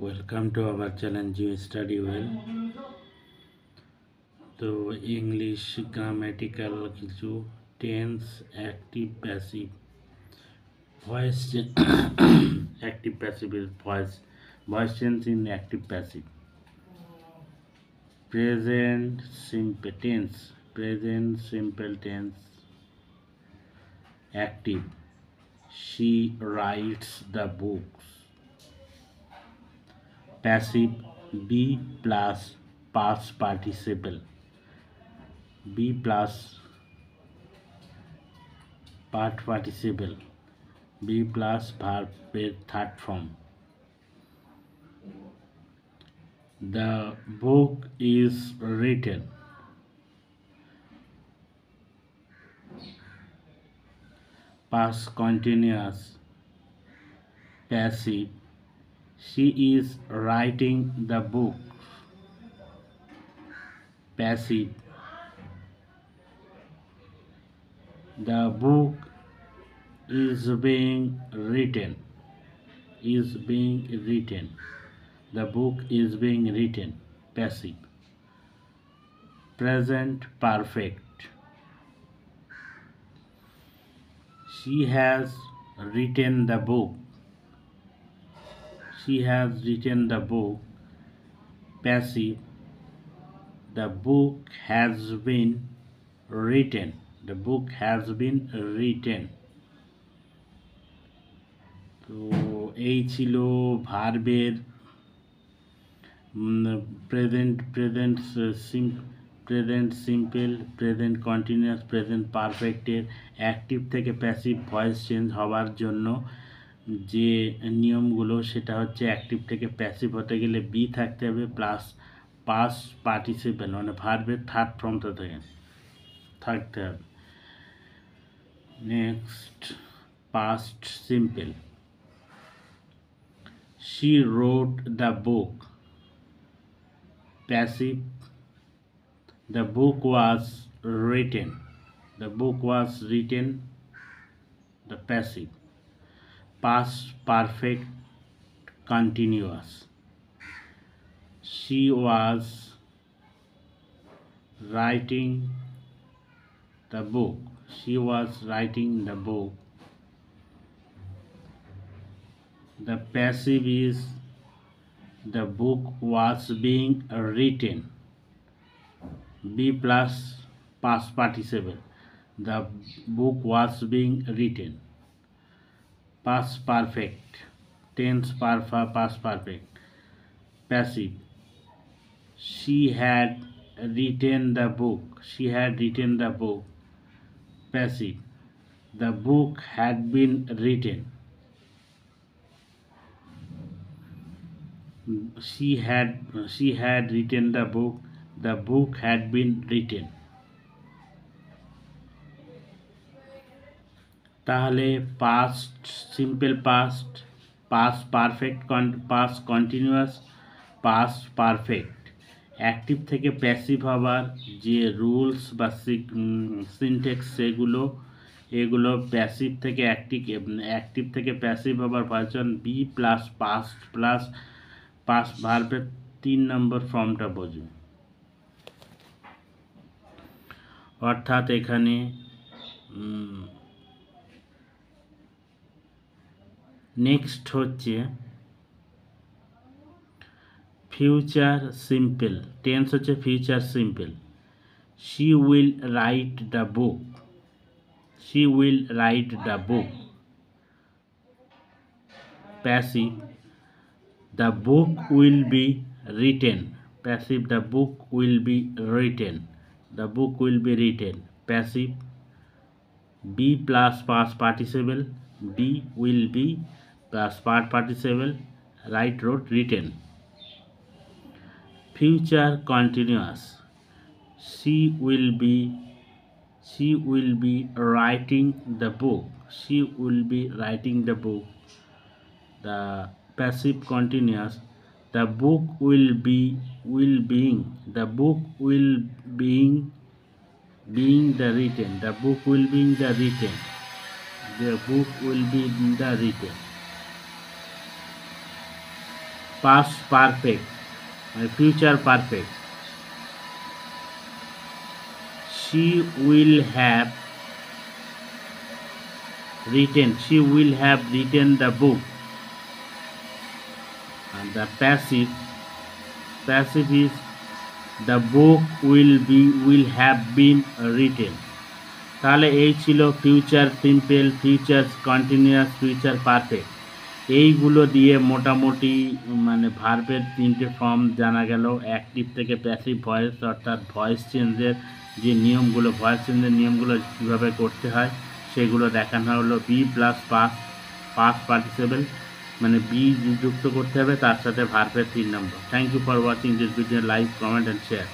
Welcome to our challenge You Study Well. তো English grammatical কিছু tense active passive voice active passive is voice change in active passive present simple tense active she writes the books passive be plus past participle be plus part participle be plus verb third form. The book is written. Past continuous passive she is writing the book. Passive the book is being written. The book is being written. Passive. Present perfect. She has written the book. Passive. The book has been written. তো এই ছিল ভার্বের present simple present continuous present পারফেক্টের active থেকে passive voice change হওয়ার জন্য যে নিয়মগুলো সেটা হচ্ছে অ্যাক্টিভ থেকে প্যাসিভ হতে গেলে বি থাকতে হবে প্লাস পাস্ট পার্টিসিপেল মানে ভার্বের থার্ড ফর্মটা থাকতে হবে। Next past simple she wrote the book. Passive the book was written. The passive. Past perfect continuous. She was writing the book. The passive is the book was being written. Be plus past participle. The book was being written. Past perfect. Tense past perfect. Passive. She had written the book. Passive. The book had been written. She had written the book. The book had been written. তাহলে past simple past perfect past continuous past perfect active থেকে passive হবার যে rules বা syntax এগুলো passive থেকে active থেকে passive হবার version B plus past ভার্বের 3 নম্বর ফর্মটা বোঝো। অর্থাৎ এখানে নেক্সট হচ্ছে ফিউচার সিম্পল টেন্স হচ্ছে future simple she will write the book. Passive the book will be written. The book will be written. Passive be plus past participle. Be will be plus part participle. Wrote written. Future continuous she will be writing the book. The passive continuous the book will being the written. past perfect মানে future perfect. She will have written the book. And the passive is the book will have been written. তাহলে এই ছিল future simple, future continuous, future perfect. এইগুলো দিয়ে মোটামুটি মানে ভার্বের 3টে ফর্ম জানা গেল। অ্যাক্টিভ থেকে প্যাসিভ ভয়েস, অর্থাৎ ভয়েস চেঞ্জের যে নিয়মগুলো, কীভাবে করতে হয় সেগুলো দেখানো হলো। বি প্লাস পাস্ট পার্টিসিপেল মানে বি যুক্ত করতে হবে, তার সাথে ভার্বের 3 নম্বর। Thank you for watching this video. Like, comment and share.